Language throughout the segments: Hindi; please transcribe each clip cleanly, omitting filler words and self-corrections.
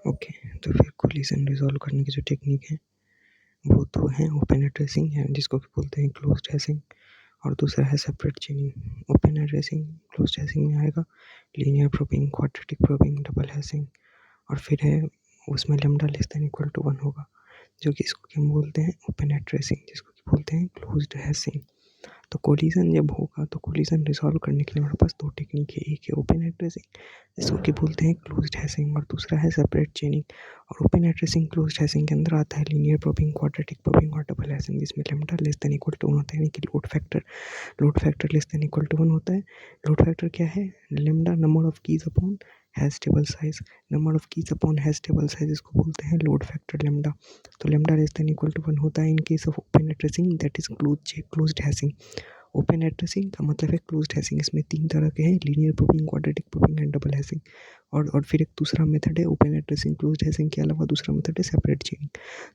ओके, तो फिर कोलिजन रिजॉल्व करने की जो टेक्निक है वो तो है ओपन एड्रेसिंग है, जिसको कि बोलते हैं क्लोज्ड हैशिंग, और दूसरा है separate chaining. Open addressing closed hashing में आएगा linear probing, quadratic probing, double hashing, और फिर है उसमें lambda less than equal to 1 होगा, जो कि इसको कि हम बोलते हैं ओपन एड्रेसिंग, जिसको कि बोलते हैं क्लोज्ड हैशिंग। तो कोलिजन जब होगा तो कोलिजन रिजॉल्व करने के लिए हमारे पास दो टेक्निक है, एक है ओपन एड्रेसिंग जिसको कि बोलते हैं क्लोज्ड हैशिंग, और दूसरा है सेपरेट चेनिंग। और ओपन एड्रेसिंग क्लोज्ड हैशिंग के अंदर आता है लीनियर प्रोबिंग, क्वाड्रेटिक प्रोबिंग और डबल हैशिंग, जिसमें lambda less than equal to 1 होता है, यानी कि load factor less than equal to 1 होता है। लोड फैक्टर क्या है? Lambda number of keys upon hash table size, number of keys upon hash table size, इसको बोलते हैं लोड फैक्टर लैम्डा। तो lambda less than equal to 1 होता है in case of open addressing, that is closed hashing. Open addressing का मतलब है क्लोज्ड हैशिंग। इसमें 3 तरह के हैं, linear probing, quadratic probing and double hashing. और फिर एक दूसरा मेथड है ओपन एड्रेसिंग क्लोज्ड हैशिंग के अलावा दूसरा मेथड है सेपरेट चेनिंग।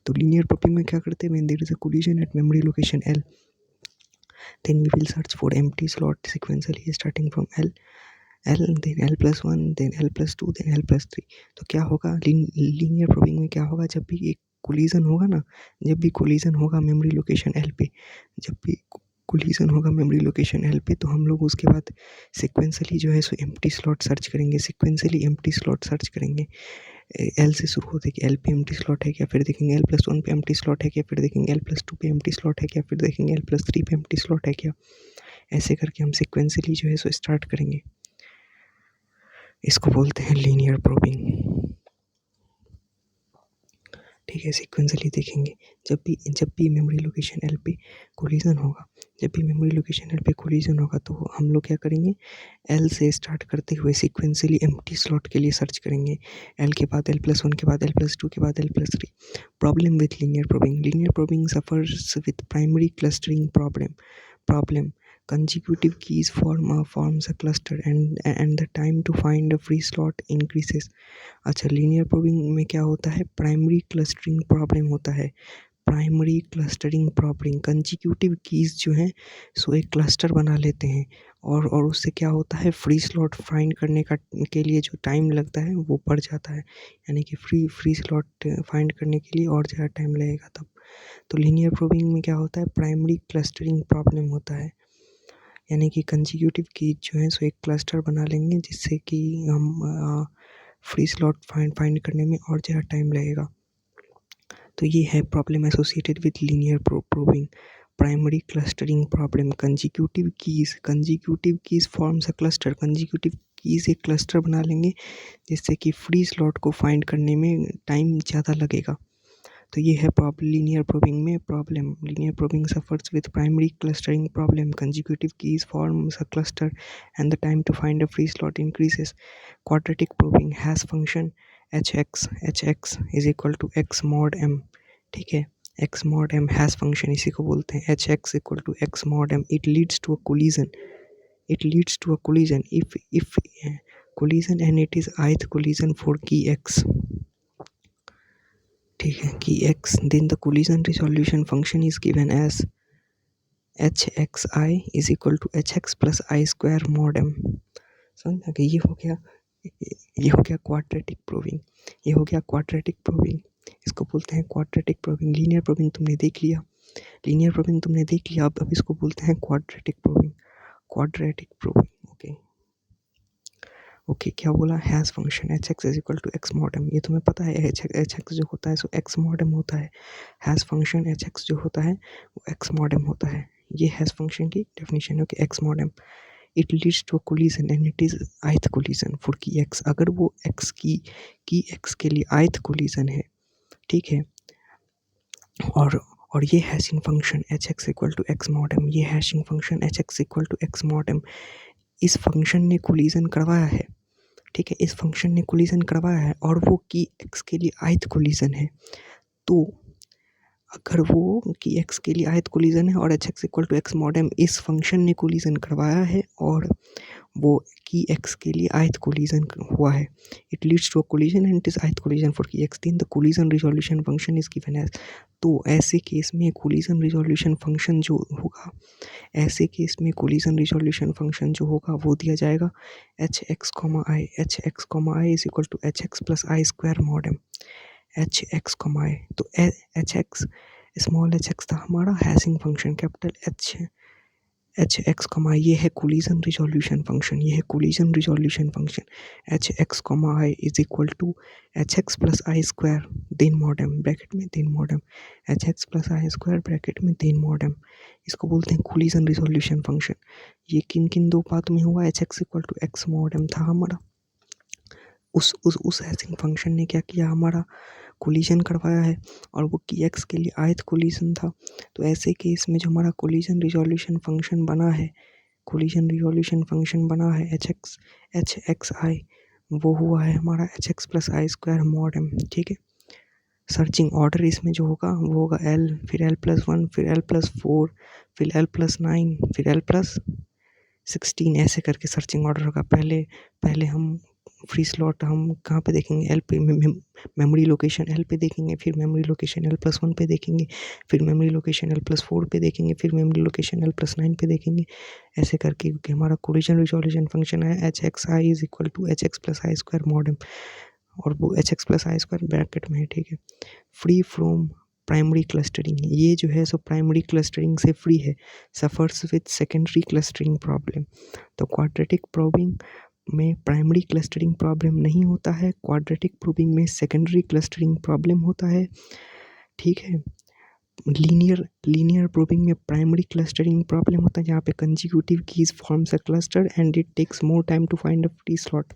तो लीनियर प्रोबिंग में क्या करते हैं? When there is a collision at memory location L, then we will search for empty slot sequentially starting from L, then L plus 1, then L plus 2, then L plus 3। तो क्या होगा लीनियर प्रोबिंग में? क्या होगा जब भी एक कोलिजन होगा ना, जब भी कोलिजन होगा मेमोरी लोकेशन L पे, जब भी कोलिजन होगा मेमोरी लोकेशन L पे, तो हम लोग उसके बाद सिक्वेंसली जो है सो एम्प्टी स्लॉट सर्च करेंगे, सिक्वेंसली एम्प्टी स्लॉट सर्च करेंगे। एल से शुरू होते कि एल पे एम्प्टी स्लॉट है क्या, फिर देखेंगे एल प्लस 1 पे एम्प्टी स्लॉट है क्या, फिर देखेंगे एल प्लस 2 पे एम्प्टी स्लॉट है क्या, फिर देखेंगे एल प्लस 3 पे एम्प्टी स्लॉट है क्या। ऐसे करके हम सिक्वेंसली जो है सो स्टार्ट करेंगे। इसको बोलते हैं लीनियर प्रोबिंग। ठीक है, सिक्वेंसली देखेंगे। जब भी मेमोरी लोकेशन एल पे कोलिजन होगा, जब भी मेमोरी लोकेशन एल पे कोलिजन होगा, तो हम लोग क्या करेंगे? एल से स्टार्ट करते हुए सिक्वेंसली एम्प्टी स्लॉट के लिए सर्च करेंगे। एल के बाद एल प्लस 1 के बाद एल प्लस 2 के बाद L plus 3। Problem with linear probing suffers with primary clustering problem consecutive keys forms a cluster and the time to find a free slot increases। अच्छा, लीनियर प्रोबिंग में क्या होता है? प्राइमरी क्लस्टरिंग प्रॉब्लम होता है। Primary clustering problem, consecutive keys जो हैं सो एक क्लस्टर बना लेते हैं, और उससे क्या होता है? फ्री स्लॉट फाइंड करने के लिए जो टाइम लगता है वो बढ़ जाता है, यानी कि फ्री स्लॉट फाइंड करने के लिए और ज़्यादा टाइम लगेगा तब। तो लीनियर प्रोबिंग में क्या होता है? प्राइमरी क्लस्टरिंग प्रॉब्लम होता है, यानी कि कंजिक्यूटिव कीज जो है सो एक क्लस्टर बना लेंगे, जिससे कि हम फ्री स्लॉट फाइंड करने में और ज़्यादा टाइम लगेगा। तो ये है problem associated with linear probing, primary clustering problem. Consecutive keys forms a cluster, consecutive keys एक क्लस्टर बना लेंगे, जिससे कि फ्री स्लॉट को फाइंड करने में टाइम ज़्यादा लगेगा। तो ये है लीनियर प्रोबिंग में problem. Linear probing suffers with primary clustering problem, consecutive keys forms a cluster and the time to find a free slot increases. Quadratic probing hash function hx is equal to x mod m। ठीक है, x mod m hash function इसी को बोलते हैं, hx equal to x mod m। It leads to a collision if collision and it is ith collision for key x। ठीक है, की x, then the collision resolution function is given as hxi is equal to hx plus i square mod m। समझ गए? ये हो गया क्वाड्रेटिक प्रोबिंग, ये हो गया क्वाड्रेटिक प्रोबिंग। इसको बोलते हैं क्वाड्रेटिक प्रोबिंग। लीनियर प्रोबिंग तुमने देख लिया, अब इसको बोलते हैं क्वाड्रेटिक प्रोबिंग। ओके, क्या बोला? Hash function H X is equal to X mod m, ये तुम्हें पता है। एच एक्स जो होता है सो एक्स मॉडम होता है। हैश फंक्शन एच एक्स जो होता है वो एक्स मॉडम होता है। ये हैश फंक्शन की डेफिनेशन है कि X mod m. It leads to collision and it is ith collision for key X. अगर वो एक्स की एक्स के लिए ith कोलिजन है, ठीक है, और ये hashing function H X equal to X mod m, ये hashing function H X equal to X mod m, इस फंक्शन ने कोलिजन करवाया है। ठीक है, इस फंक्शन ने कोलिजन करवाया है और वो की एक्स के लिए ith कोलिजन है। तो अगर वो की एक्स के लिए ith कोलिजन है और H X equal to X mod m, इस फंक्शन ने कोलिजन करवाया है और वो की एक्स के लिए ith कोलिजन हुआ है, it leads to a collision and it is ith collision for key X, then the collision resolution function is given as. तो ऐसे केस में कोलिजन रिजोल्यूशन फंक्शन जो होगा, ऐसे केस में कोलिजन रिजोल्यूशन फंक्शन जो होगा वो दिया जाएगा H X comma I is equal to H X plus I square mod M, H X comma I. तो H X, small H X था हमारा hashing function, capital H X comma ये है कोलिजन रिजोल्यूशन फंक्शन, ये है collision resolution function. H X comma I is equal to H X plus I square then mod M, bracket में then mod M, H X plus I square bracket में देन मॉड एम, इसको बोलते हैं कोलिजन रिजोल्यूशन फंक्शन। ये किन किन दो बातों में हुआ, H X equal to X mod M था हमारा, उस हैशिंग फंक्शन ने क्या किया, हमारा कोलिजन करवाया है, और वो की एक्स के लिए ith कोलिजन था। तो ऐसे केस में जो हमारा कोलिजन रिजोल्यूशन फंक्शन बना है, कोलिजन रिजोल्यूशन फंक्शन बना है एच एक्स आई, वो हुआ है हमारा H X plus I square mod M, ठीक है। सर्चिंग ऑर्डर इसमें जो होगा वो होगा एल, फिर एल प्लस वन, फिर एल प्लस फोर, फिर एल प्लस नाइन, फिर एल प्लस 16, ऐसे करके सर्चिंग ऑर्डर होगा। पहले पहले हम फ्री स्लॉट हम कहाँ पे देखेंगे, एल पे, मेमोरी लोकेशन एल पे देखेंगे, फिर memory location L plus one पे देखेंगे, फिर memory location L plus four पे देखेंगे, फिर memory location L plus nine पे देखेंगे, ऐसे करके, क्योंकि हमारा कोलिजन रिजोल्यूशन फंक्शन है H X I is equal to H X plus I square mod M, और वो H X plus I square bracket में है, ठीक है। फ्री फ्रॉम प्राइमरी क्लस्टरिंग, ये जो है सो प्राइमरी क्लस्टरिंग से फ्री है, suffers with secondary clustering problem. तो क्वाड्रेटिक प्रोबिंग में प्राइमरी क्लस्टरिंग प्रॉब्लम नहीं होता है, क्वाड्रेटिक प्रोबिंग में सेकेंडरी क्लस्टरिंग प्रॉब्लम होता है, ठीक है। लीनियर प्रोबिंग में प्राइमरी क्लस्टरिंग प्रॉब्लम होता है, जहाँ पे consecutive keys forms a cluster and it takes more time to find a free slot.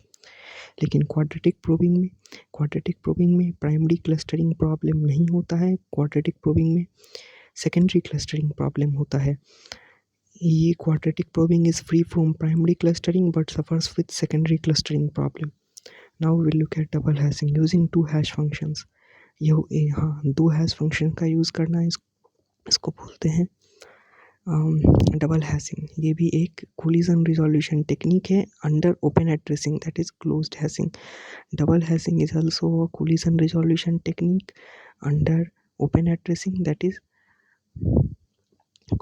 लेकिन क्वाड्रेटिक प्रोबिंग में प्राइमरी क्लस्टरिंग प्रॉब्लम नहीं होता है, क्वाड्रेटिक प्रोबिंग में सेकेंडरी क्लस्टरिंग प्रॉब्लम होता है। ये quadratic probing is free from primary clustering but suffers with secondary clustering problem. Now we will look at double hashing using two hash functions. हाँ, दो हैश फंक्शन का यूज़ करना है, इसको बोलते हैं डबल हैशिंग। ये भी एक कोलिजन रिजोल्यूशन टेक्निक है under open addressing, that is closed hashing. Double hashing is also a collision resolution technique under open addressing, that is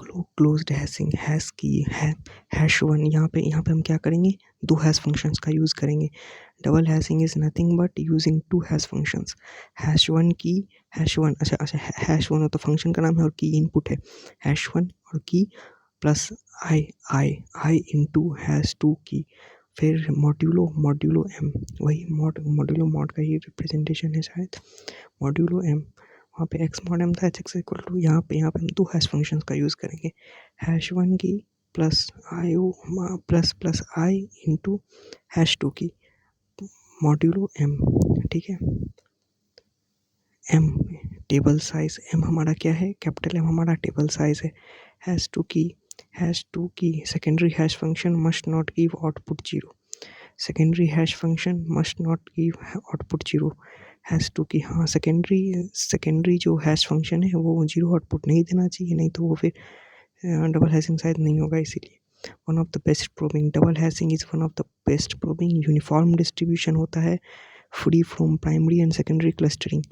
closed hashing. Hash की है हैश वन, यहाँ पे हम क्या करेंगे, दो हैश फंक्शंस का यूज़ करेंगे। Double hashing is nothing but using two hash functions. Hash one key hash one, अच्छा हैश वन हो तो फंक्शन का नाम है और की इनपुट है, हैश वन और key plus I into hash two key, फिर मॉड्यूलो एम, वही मॉड्यूलो मॉड का ही रिप्रेजेंटेशन है शायद, मॉड्यूलो एम, वहाँ पे एक्स मॉड एम था, एच एक्स इक्वल टू, यहाँ पे हम दो हैश फंक्शंस का यूज़ करेंगे, hash one key plus I O plus I into hash two key modulo M, ठीक है। एम टेबल साइज, एम हमारा क्या है, कैपिटल एम हमारा टेबल साइज है। Hash two key secondary hash function must not give output zero, secondary hash function must not give output zero. Hash two key, हाँ सेकेंडरी जो हैश फंक्शन है वो जीरो आउटपुट नहीं देना चाहिए, नहीं तो वो फिर डबल हैशिंग शायद नहीं होगा, इसीलिए। One of the best probing, double hashing is one of the best probing, uniform distribution होता है, free from primary and secondary clustering.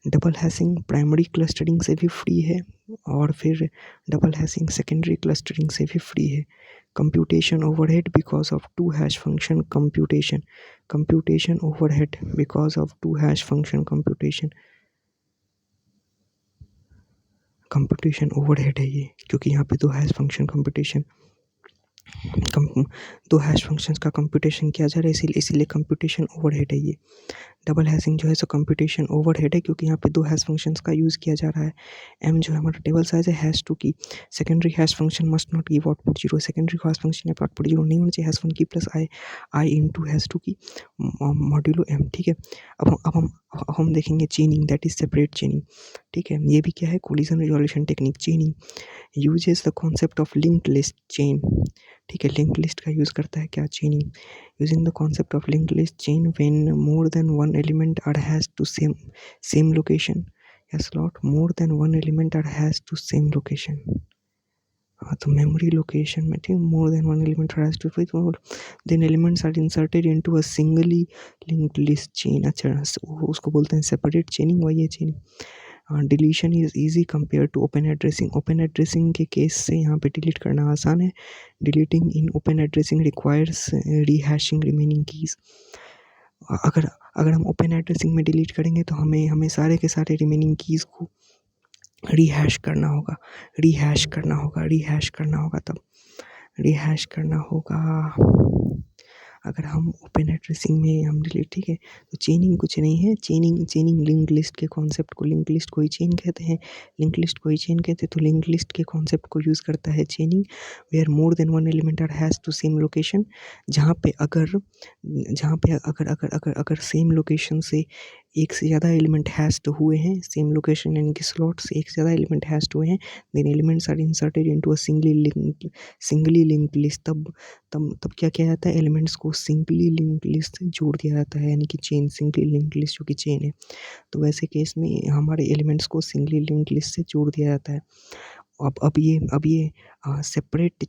Double hashing primary clustering से भी फ्री है, और फिर डबल हैशिंग सेकेंडरी क्लस्टरिंग से भी फ्री है। computation overhead because of two hash function computation overhead because of two hash function computation overhead है ये, क्योंकि यहाँ पे दो हैश फंक्शन दो हैश फंक्शंस का कंप्यूटेशन किया जा रहा है, इसीलिए कंप्यूटेशन ओवरहेड है ये। डबल हैशिंग जो है सो कंप्यूटेशन ओवरहेड है, क्योंकि यहाँ पे दो हैश फंक्शंस का यूज़ किया जा रहा है। एम जो है हमारा टेबल साइज है, hash two key secondary hash function must not give output zero, secondary hash function output zero नहीं होना चाहिए, hash one key plus I into hash two key modulo M, ठीक है। अब हम देखेंगे chaining, that is separate chaining, ठीक है। ये भी क्या है, collision resolution technique. Chaining uses the concept of linked list chain, ठीक है। लिंक्ड लिस्ट का यूज़ करता है क्या, chaining, using the concept of linked list chain when more than one element are has to same location या slot, more than one element are has to same location, हाँ, तो मेमोरी लोकेशन में ठीक more than one element has to fit then elements are inserted into a singly linked list chain. अच्छा, उसको बोलते हैं सेपरेट चेनिंग, वही है chaining. Deletion is easy compare to open addressing. Open addressing के केस से यहाँ पे डिलीट करना आसान है। Deleting in open addressing requires rehashing remaining keys. अगर अगर हम ओपन एड्रेसिंग में डिलीट करेंगे तो हमें हमें सारे के सारे रिमेनिंग कीज़ को रीहैश करना होगा, रीहैश करना होगा, रीहैश करना होगा, तब रीहैश करना होगा। अगर हम ओपन एड्रेसिंग में हम डिलीट, ठीक है, तो चेनिंग कुछ नहीं है। चेनिंग चेनिंग लिंक लिस्ट के कॉन्सेप्ट को, लिंक लिस्ट को ही चेन कहते हैं, लिंक लिस्ट को ही चेन कहते हैं। तो लिंक लिस्ट के कॉन्सेप्ट को यूज़ करता है chaining, where more than one element are hashed to same location. जहाँ पे अगर जहाँ पे अगर अगर अगर अगर सेम लोकेशन से एक से ज़्यादा एलिमेंट हैश्ड हुए हैं, सेम लोकेशन यानी कि स्लॉट से एक से ज़्यादा एलिमेंट हैश्ड हुए हैं, then elements are inserted into a singly linked list. तब क्या किया जाता है, एलिमेंट्स को सिंगली लिंक्ड लिस्ट से जोड़ दिया जाता है, यानी कि चेन, सिंगली लिंक्ड लिस्ट जो कि चेन है। तो वैसे केस में हमारे एलिमेंट्स को सिंगली लिंक्ड लिस्ट से जोड़ दिया जाता है। अब ये सेपरेट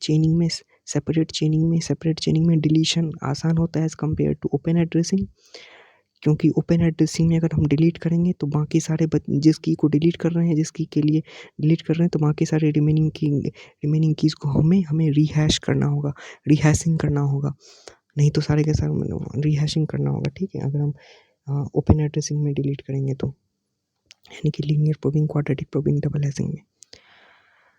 चेनिंग में डिलीशन आसान होता है as compare to open addressing. क्योंकि ओपन एड्रेसिंग में अगर हम डिलीट करेंगे तो बाकी सारे जिस की को डिलीट कर रहे हैं, जिस की के लिए डिलीट कर रहे हैं, तो बाकी सारे रिमेनिंग कीज़ को हमें रीहैश करना होगा, रीहैशिंग करना होगा। नहीं तो सारे के सारे रीहैशिंग करना होगा, ठीक है, अगर हम ओपन एड्रेसिंग में डिलीट करेंगे तो, यानी कि linear probing, quadratic probing, double hashing में।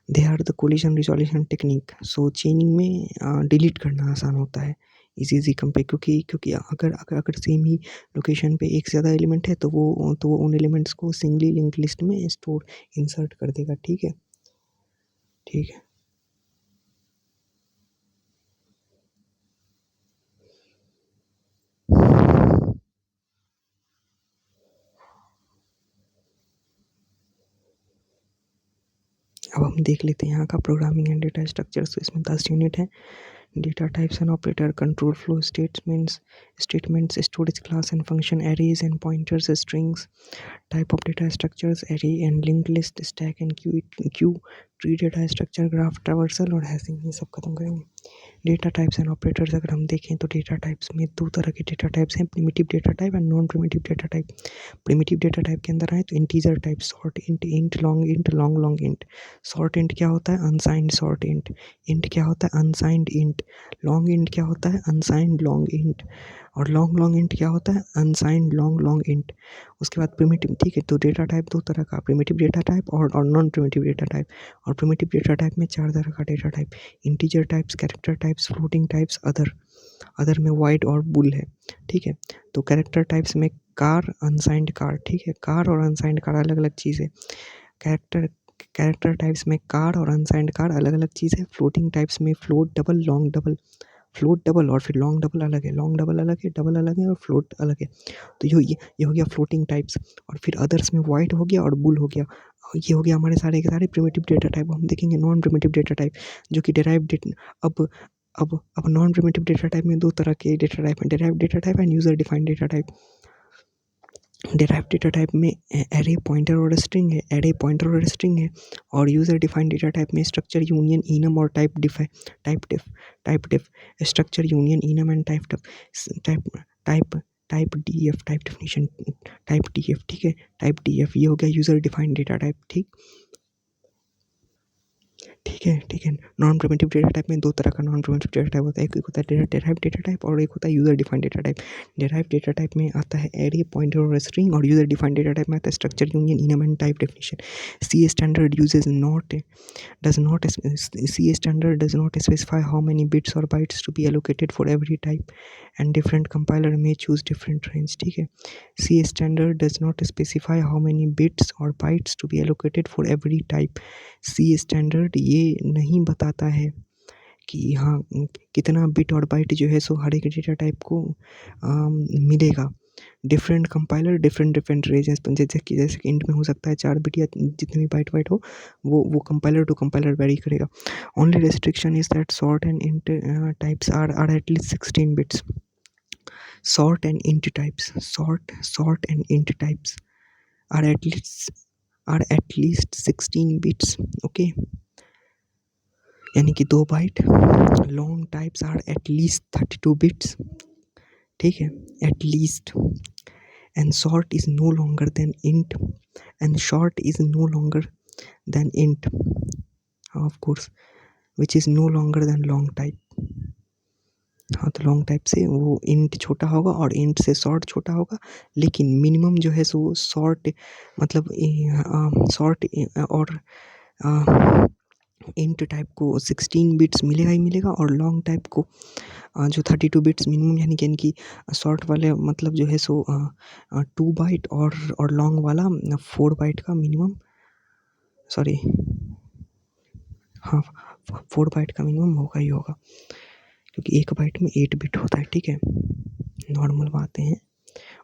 They are the collision resolution technique. So chaining में डिलीट करना आसान होता है, इजी कंपेयर, क्योंकि अगर सेम ही लोकेशन पे एक से ज़्यादा एलिमेंट है तो वो उन एलिमेंट्स को सिंगली लिंक लिस्ट में स्टोर इंसर्ट कर देगा, ठीक है, ठीक है। अब हम देख लेते हैं यहाँ का प्रोग्रामिंग एंड डेटा स्ट्रक्चर। तो इसमें 10 यूनिट हैं। Data types and operator, control flow statements, storage class and function, arrays and pointers, strings, type of data structures, array and link list, stack and Q, tree data structure, graph traversal और हैशिंग, ये सब खत्म करेंगे। डेटा टाइप्स एंड ऑपरेटर्स अगर हम देखें तो डेटा टाइप्स में दो तरह के डेटा टाइप्स हैं, primitive data type and non primitive data type. Primitive data type के अंदर आए तो integer type, short int, int long int. Short int क्या होता है, अनसाइंड शॉर्ट इंट। इंट क्या होता है, अनसाइंड इंट। लॉन्ग इंट क्या होता है, अनसाइंड लॉन्ग इंट। और लॉन्ग इंट क्या होता है, अनसाइंड लॉन्ग इंट। उसके बाद प्रिमिटिव, ठीक है, तो डेटा टाइप दो तरह का, प्रिमिटिव डेटा टाइप और नॉन प्रिमिटिव डेटा टाइप। और प्रिमिटिव डेटा टाइप में 4 तरह का data type, integer types, character types, floating types, other में वाइड और बुल है, ठीक है। तो कैरेक्टर टाइप्स में कार, अनसाइंड कार, ठीक है, कार और अनसाइंड कार अलग अलग चीज़ है। कैरेक्टर कैरेक्टर टाइप्स में कार और अनसाइंड कार अलग अलग चीज़ है। फ्लोटिंग टाइप्स में float double, long double, float double और फिर लॉन्ग डबल अलग है, लॉन्ग डबल अलग है, डबल अलग है और फ्लोट अलग है। तो ये हो गया फ्लोटिंग टाइप्स। और फिर अदर्स में वाइड हो गया और बुल हो गया। ये हो गया हमारे सारे के सारे प्रिमिटिव डेटा टाइप। हम देखेंगे नॉन प्रिमिटिव डेटा टाइप, जो कि डेराइव डेटा। अब नॉन प्रिमिटिव डेटा टाइप में दो तरह के डेटा टाइप हैं, derive data type and user defined data type. Derive data type में एरे, पॉइंटर और स्ट्रिंग है, एरे, पॉइंटर और स्ट्रिंग है। और यूजर डिफाइंड डेटा टाइप में स्ट्रक्चर, यूनियन, इनम और type diff, structure, union, enum and type type type DF, type definition, type DF, ठीक है, टाइप डीएफ। ये हो गया यूजर डिफाइंड डेटा टाइप, ठीक, ठीक है। नॉन प्रिमिटिव डेटा टाइप में दो तरह का नॉन प्रिमिटिव डेटा टाइप होता है, एक होता है डेराइव डेटा टाइप और एक होता है user defined data type. Derive data type में आता है एरे, पॉइंटर और स्ट्रिंग। और यूजर डिफाइंड डेटा टाइप में आता है structure, union, enum and type definition. C standard usage not does not C standard does not specify how many bits or bytes to be allocated for every type, and different compiler may choose different range, ठीक है। C standard does not specify how many bits or bytes to be allocated for every type। C standard ये नहीं बताता है कि हाँ कितना बिट और बाइट जो है सो हर एक डेटा टाइप को मिलेगा। डिफरेंट कंपाइलर डिफरेंट रेंज, जैसे कि इंट में हो सकता है 4 बिट या जितने भी बाइट हो, वो कंपाइलर टू कंपाइलर वेरी करेगा। Only restriction is that short and int types are at least 16 bits. Short and int types are at least 16 bits, okay. यानी कि 2 byte. Long types are at least 32 bits, ठीक है, at least. And short is no longer than int, and short is no longer than int, of course, which is no longer than long type. हाँ, तो लॉन्ग टाइप से वो इंट छोटा होगा और इंट से शॉर्ट छोटा होगा, लेकिन मिनिमम जो है सो शॉर्ट, मतलब शॉर्ट और इंट टाइप को 16 बिट्स मिलेगा ही मिलेगा, और लॉन्ग टाइप को जो 32 बिट्स मिनिमम, यानी कि शॉर्ट वाले मतलब जो है सो 2 बाइट, और लॉन्ग वाला 4 बाइट का मिनिमम, सॉरी, हाँ, 4 बाइट का मिनिमम होगा ही होगा, क्योंकि 1 बाइट में 8 बिट होता है, ठीक है। नॉर्मल बातें हैं।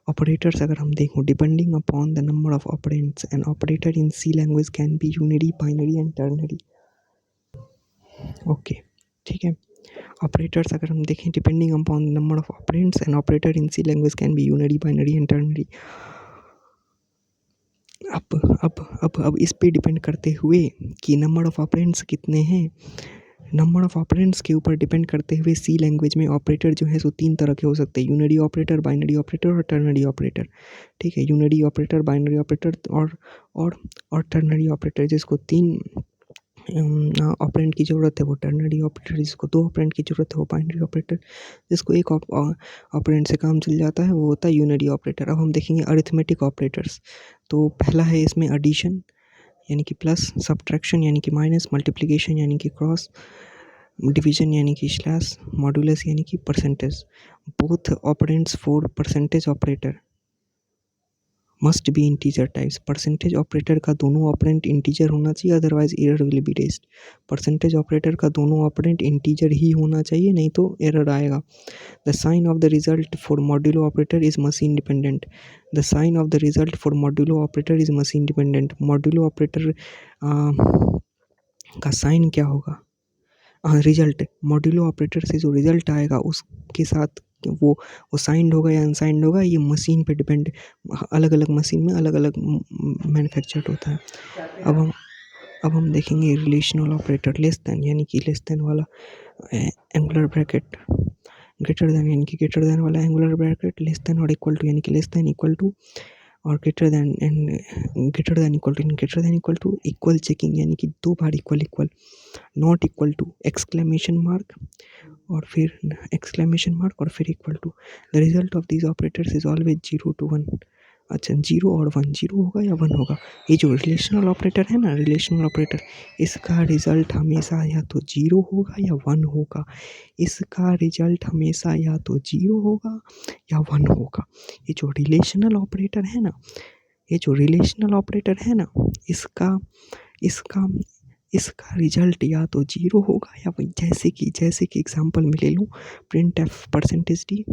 ऑपरेटर्स अगर हम देखें, depending upon the number of operands an operator in C language can be unary, binary and ternary. Okay, ठीक है। ऑपरेटर्स अगर हम देखें, depending upon number of operands an operator in C language can be unary, binary and ternary. अब इस पे डिपेंड करते हुए कि नंबर ऑफ ऑपरेंड्स कितने हैं, नंबर ऑफ ऑपरेंड्स के ऊपर डिपेंड करते हुए सी लैंग्वेज में ऑपरेटर जो है सो 3 तरह के हो सकते हैं, यूनरी ऑपरेटर, बाइनरी ऑपरेटर और टर्नरी ऑपरेटर, ठीक है। यूनरी ऑपरेटर, बाइनरी ऑपरेटर और और टर्नरी ऑपरेटर, जिसको 3 ऑपरेंड की ज़रूरत है वो टर्नरी ऑपरेटर, जिसको 2 ऑपरेंड की ज़रूरत है वो बाइनरी ऑपरेटर, जिसको 1 ऑपरेंड से काम चल जाता है वो होता है यूनरी ऑपरेटर। अब हम देखेंगे अरिथमेटिक ऑपरेटर्स। तो पहला है इसमें एडिशन यानी कि प्लस, सब्ट्रैक्शन यानी कि माइनस, मल्टीप्लिकेशन यानी कि क्रॉस, डिवीजन यानी कि स्लैश, मॉडुलस यानी कि percentage. Both operands for percentage operator must be integer types. Percentage operator का दोनों ऑपरेंट इंटीजर होना चाहिए, otherwise error will be raised. Percentage operator का दोनों ऑपरेंट इंटीजर ही होना चाहिए, नहीं तो एरर आएगा। The sign of the result for modulo operator is machine dependent. The sign of the result for modulo operator is machine dependent. Modulo operator का साइन क्या होगा, रिजल्ट, मॉड्यूलो ऑपरेटर से जो रिजल्ट आएगा उसके साथ वो साइंड होगा या अनसाइंड होगा, ये मशीन पे डिपेंड, अलग अलग मशीन में अलग अलग मैन्युफैक्चर्ड होता है। अब हम देखेंगे रिलेशनल ऑपरेटर, लेस देन यानी कि लेस देन वाला एंगुलर ब्रैकेट, ग्रेटर देन यानी कि ग्रेटर देन वाला एंगुलर ब्रैकेट, लेस देन और इक्वल टू यानी कि लेस देन, इक्वल टू और greater than, and greater than equal to, greater than equal to, equal checking यानी कि 2 बार equal equal, not equal to, exclamation mark और फिर एक्सक्लेमेशन मार्क और फिर equal to. The result of these operators is always 0 to 1। अच्छा, 0 और 1, 0 होगा या 1 होगा। ये जो रिलेशनल ऑपरेटर है ना, रिलेशनल ऑपरेटर, इसका रिजल्ट हमेशा या तो 0 होगा या 1 होगा। इसका रिजल्ट हमेशा या तो 0 होगा या 1 होगा। ये जो रिलेशनल ऑपरेटर है ना, ये जो रिलेशनल ऑपरेटर है ना, इसका इसका इसका रिजल्ट या तो 0 होगा या जैसे कि एग्जांपल में ले लूँ, print F percentage D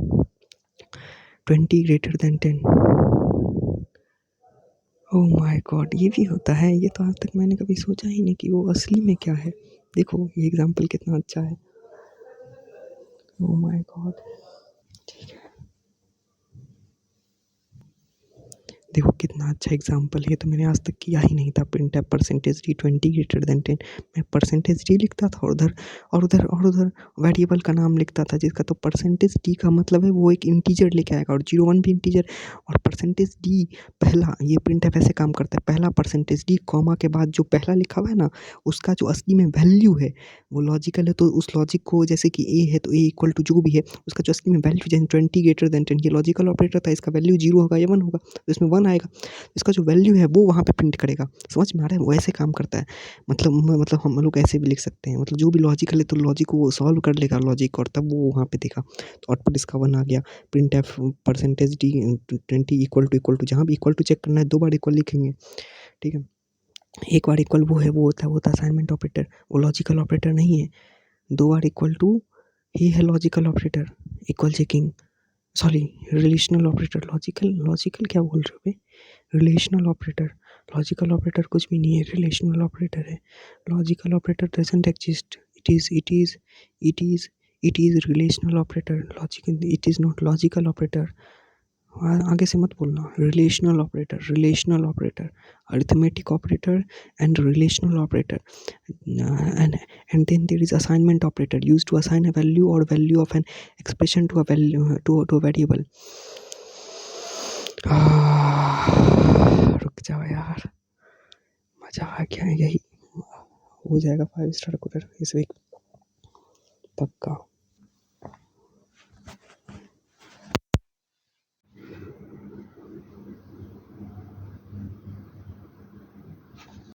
20 greater than 10। Oh my God, ये भी होता है। ये तो आज तक मैंने कभी सोचा ही नहीं कि वो असली में क्या है। देखो ये एग्जांपल कितना अच्छा है। ओह माय गॉड, देखो कितना अच्छा एग्जांपल है, तो मैंने आज तक किया ही नहीं था। Print F percentage D 20 greater than 10, मैं परसेंटेज डी लिखता था और उधर वेरिएबल का नाम लिखता था, जिसका तो परसेंटेज डी का मतलब है वो एक इंटीजर लेके आएगा, और 0 1 भी इंटीजर। और परसेंटेज डी पहला, ये प्रिंट एफ ऐसे काम करता है, पहला परसेंटेज डी कॉमा के बाद जो पहला लिखा हुआ है ना, उसका जो असली में वैल्यू है वो लॉजिकल है, तो उस लॉजिक को, जैसे कि ए है तो ए इक्वल टू जो भी है, उसका जो असली में वैल्यू, जैसे 20 ग्रेटर देन 10, ये लॉजिकल ऑपरेटर था, इसका वैल्यू 0 होगा या 1 होगा, तो इसमें 1 आएगा, इसका जो वैल्यू है वो वहाँ पे प्रिंट करेगा। समझ में आ रहा है, वो ऐसे काम करता है। मतलब हम लोग ऐसे भी लिख सकते हैं, मतलब जो भी लॉजिकल है तो लॉजिक को वो सॉल्व कर लेगा लॉजिक, और तब वो वहाँ पे देगा, तो आउटपुट इसका 1 आ गया। Print F percentage D 20 equal to, जहाँ भी इक्वल टू चेक करना है 2 बार इक्वल लिखेंगे, ठीक है। एक बार इक्वल वो होता है असाइनमेंट ऑपरेटर, वो लॉजिकल ऑपरेटर नहीं है। 2 बार इक्वल टू ही है logical operator, equal checking, sorry, relational operator, logical क्या बोल रहे हो बे, रिलेशनल ऑपरेटर। लॉजिकल ऑपरेटर कुछ भी नहीं है, रिलेशनल ऑपरेटर है। Logical operator doesn't exist, it is relational operator, logical, it is not logical operator. आगे से मत बोलना। Relational operator, arithmetic operator and relational operator, and then there is assignment operator used to assign a value or value of an expression to a value to a variable। रुक जाओ यार, मजा आ गया। यही हो जाएगा 5 स्टार कुकर इस वीक पक्का।